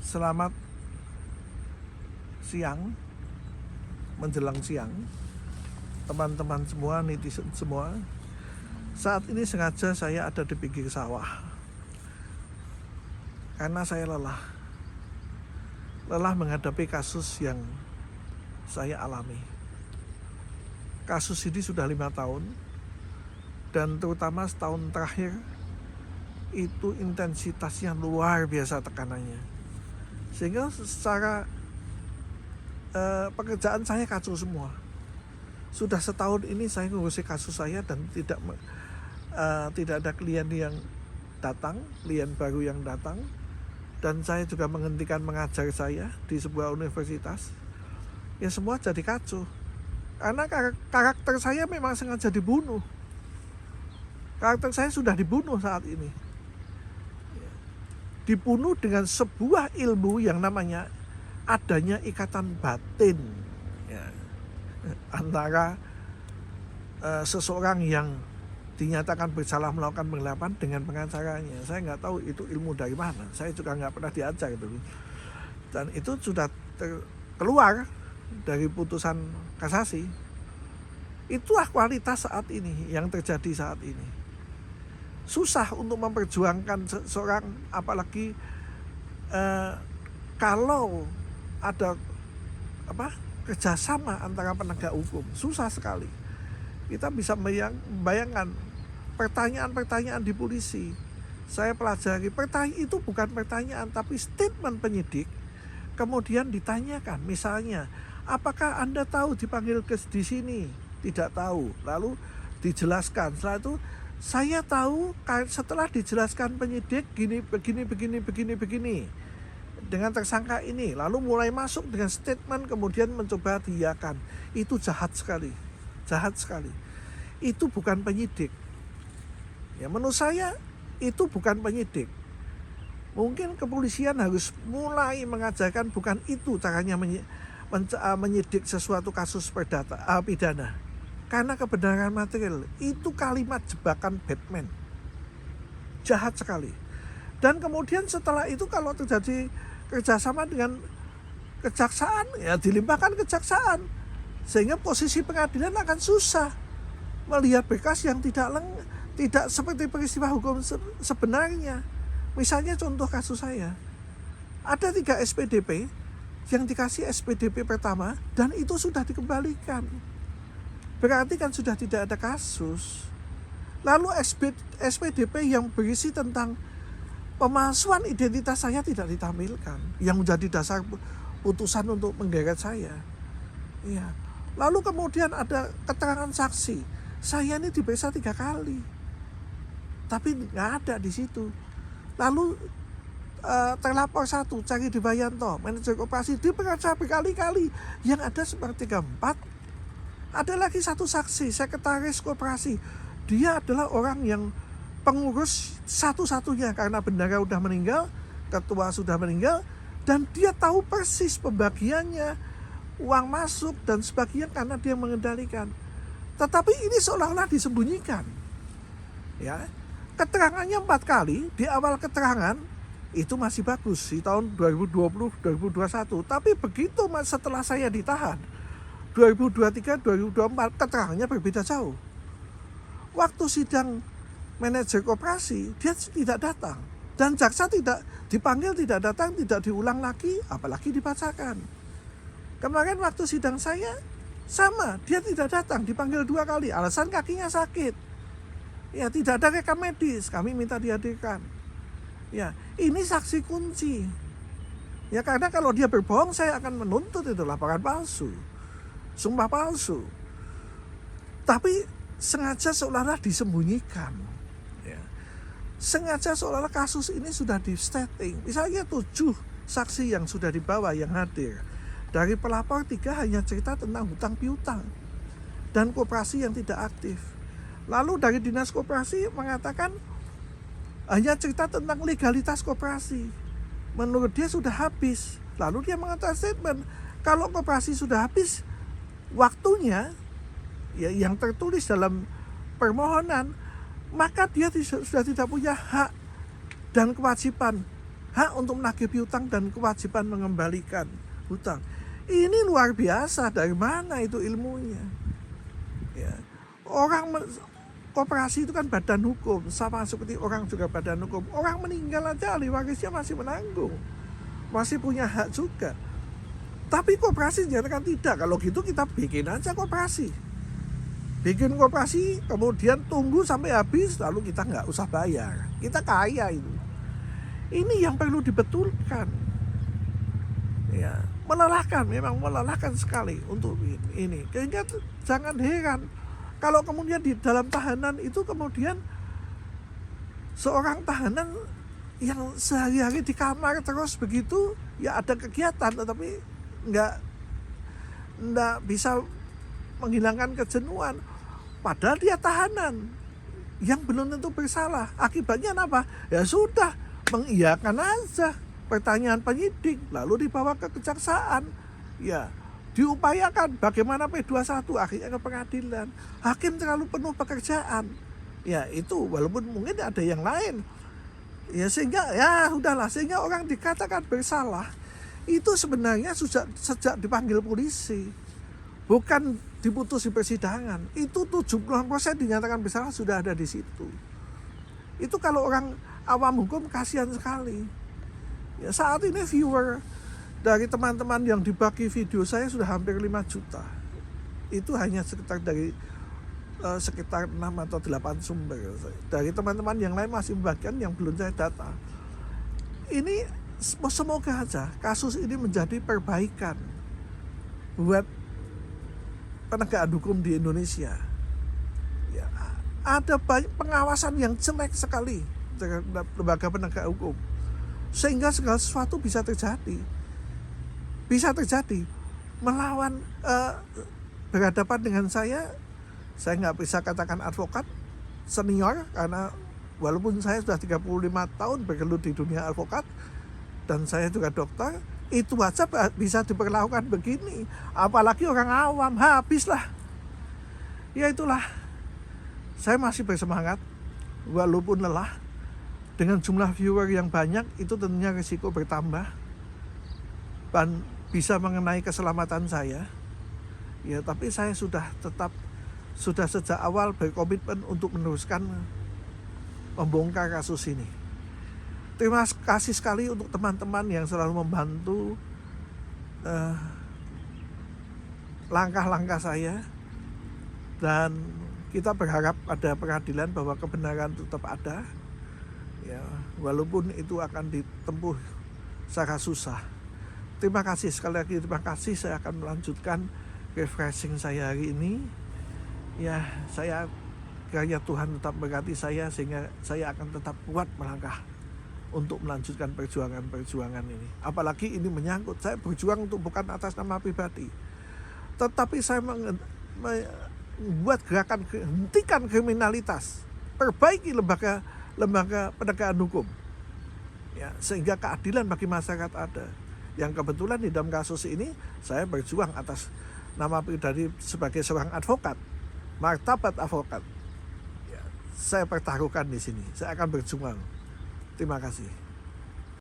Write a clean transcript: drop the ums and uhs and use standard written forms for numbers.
Selamat siang, menjelang siang, teman-teman semua, netizen semua. Saat ini sengaja saya ada di pinggir sawah karena saya lelah menghadapi kasus yang saya alami. Kasus ini sudah 5 tahun, dan terutama setahun terakhir itu intensitasnya luar biasa tekanannya, sehingga secara pekerjaan saya kacau semua. Sudah setahun ini saya ngurusi kasus saya dan tidak ada klien yang datang, klien baru yang datang. Dan saya juga menghentikan mengajar saya di sebuah universitas. Ya semua jadi kacau. Karena karakter saya memang sengaja dibunuh. Karakter saya sudah dibunuh saat ini. Dibunuh dengan sebuah ilmu yang namanya adanya ikatan batin ya, antara seseorang yang dinyatakan bersalah melakukan penggelapan dengan pengacaranya. Saya nggak tahu itu ilmu dari mana. Saya juga nggak pernah diajar dulu. Dan itu sudah keluar dari putusan kasasi. Itulah kualitas saat ini yang terjadi saat ini. Susah untuk memperjuangkan seseorang, apalagi kalau ada kerjasama antara penegak hukum. Susah sekali. Kita bisa membayangkan pertanyaan-pertanyaan di polisi. Saya pelajari, itu bukan pertanyaan tapi statement penyidik. Kemudian ditanyakan, misalnya, apakah Anda tahu dipanggil di sini? Tidak tahu. Lalu dijelaskan. Setelah itu, saya tahu setelah dijelaskan penyidik begini dengan tersangka ini, lalu mulai masuk dengan statement, kemudian mencoba diiyakan. Itu jahat sekali. Itu bukan penyidik. Ya, menurut saya itu bukan penyidik. Mungkin kepolisian harus mulai mengajarkan bukan itu caranya menyidik sesuatu kasus pidana. Karena kebenaran material itu kalimat jebakan Batman. Jahat sekali. Dan kemudian setelah itu kalau terjadi kerjasama dengan kejaksaan, ya dilimpahkan kejaksaan. Sehingga posisi pengadilan akan susah melihat berkas yang tidak seperti peristiwa hukum sebenarnya. Misalnya contoh kasus saya. Ada 3 SPDP yang dikasih SPDP pertama dan itu sudah dikembalikan. Berarti kan sudah tidak ada kasus. Lalu SPDP yang berisi tentang pemalsuan identitas saya tidak ditampilkan, yang menjadi dasar putusan untuk menggeret saya. Ya. Lalu kemudian ada keterangan saksi. Saya ini diperiksa 3 kali, tapi nggak ada di situ. Lalu terlapor 1, Cari Dibayanto, manajer operasi, diperiksa berkali-kali. Yang ada seperti 4. Ada lagi 1 saksi, sekretaris koperasi. Dia adalah orang yang pengurus satu-satunya karena bendara sudah meninggal, ketua sudah meninggal, dan dia tahu persis pembagiannya, uang masuk dan sebagainya karena dia mengendalikan. Tetapi ini seolah-olah disembunyikan. Ya, keterangannya 4 kali. Di awal keterangan itu masih bagus di tahun 2020, 2021. Tapi begitu setelah saya ditahan 2023, 2024, keterangannya berbeda jauh. Waktu sidang manajer koperasi, dia tidak datang. Dan jaksa tidak dipanggil, tidak datang, tidak diulang lagi, apalagi dibacakan. Kemarin waktu sidang saya, sama, dia tidak datang, dipanggil 2 kali, alasan kakinya sakit. Ya, tidak ada rekam medis, kami minta dihadirkan. Ya, ini saksi kunci. Ya, karena kalau dia berbohong, saya akan menuntut itu laporan palsu. Sumpah palsu. Tapi sengaja seolah-olah disembunyikan. Ya. Sengaja seolah-olah kasus ini sudah di-setting. Misalnya 7 saksi yang sudah dibawa yang hadir. Dari pelapor 3 hanya cerita tentang hutang piutang dan koperasi yang tidak aktif. Lalu dari dinas koperasi mengatakan hanya cerita tentang legalitas koperasi. Menurut dia sudah habis. Lalu dia mengatakan statement, kalau koperasi sudah habis, waktunya ya yang tertulis dalam permohonan, maka dia sudah tidak punya hak dan kewajiban hak untuk menagih piutang dan kewajiban mengembalikan hutang. Ini luar biasa, dari mana itu ilmunya? Ya. Koperasi itu kan badan hukum, sama seperti orang juga badan hukum. Orang meninggal aja ahli warisnya masih menanggung, masih punya hak juga. Tapi koperasi dinyatakan tidak. Kalau gitu kita bikin aja koperasi. Bikin koperasi, kemudian tunggu sampai habis, lalu kita nggak usah bayar. Kita kaya itu. Ini yang perlu dibetulkan. Ya, melelahkan, memang melelahkan sekali untuk ini. Sehingga jangan heran kalau kemudian di dalam tahanan itu kemudian seorang tahanan yang sehari-hari di kamar terus begitu, ya ada kegiatan tetapi nggak bisa menghilangkan kejenuhan. Padahal dia tahanan yang belum tentu bersalah. Akibatnya apa? Ya sudah, mengiyakan aja pertanyaan penyidik, lalu dibawa ke kejaksaan. Ya, diupayakan bagaimana P21 akhirnya ke pengadilan. Hakim terlalu penuh pekerjaan. Ya itu walaupun mungkin ada yang lain. Ya sehingga ya udahlah, sehingga orang dikatakan bersalah itu sebenarnya sejak dipanggil polisi, bukan diputus di persidangan. Itu 70% dinyatakan bersalah sudah ada di situ. Itu kalau orang awam hukum kasihan sekali. Ya, saat ini viewer dari teman-teman yang dibagi video saya sudah hampir 5 juta. Itu hanya sekitar dari sekitar 6 atau 8 sumber. Dari teman-teman yang lain masih membagikan yang belum saya data. Ini semoga aja kasus ini menjadi perbaikan buat penegakan hukum di Indonesia. Ya, ada banyak pengawasan yang jelek sekali terhadap lembaga penegak hukum, sehingga segala sesuatu bisa terjadi melawan berhadapan dengan saya nggak bisa katakan advokat senior, karena walaupun saya sudah 35 tahun bergelut di dunia advokat dan saya juga dokter, itu aja bisa diperlakukan begini, apalagi orang awam, habislah. Ya itulah, saya masih bersemangat walaupun lelah. Dengan jumlah viewer yang banyak itu tentunya risiko bertambah dan bisa mengenai keselamatan saya. Ya, tapi saya sudah sejak awal berkomitmen untuk meneruskan membongkar kasus ini. Terima kasih sekali untuk teman-teman yang selalu membantu langkah-langkah saya, dan kita berharap ada pengadilan bahwa kebenaran tetap ada. Ya, walaupun itu akan ditempuh secara susah. Terima kasih sekali lagi, terima kasih. Saya akan melanjutkan refreshing saya hari ini. Ya, saya kiranya Tuhan tetap berkati saya sehingga saya akan tetap kuat melangkah untuk melanjutkan perjuangan ini. Apalagi ini menyangkut saya berjuang untuk bukan atas nama pribadi, tetapi saya membuat gerakan hentikan kriminalitas, perbaiki lembaga penegakan hukum, ya, sehingga keadilan bagi masyarakat ada. Yang kebetulan di dalam kasus ini saya berjuang atas nama pribadi sebagai seorang advokat, martabat advokat. Ya, saya pertaruhkan di sini. Saya akan berjuang. Terima kasih.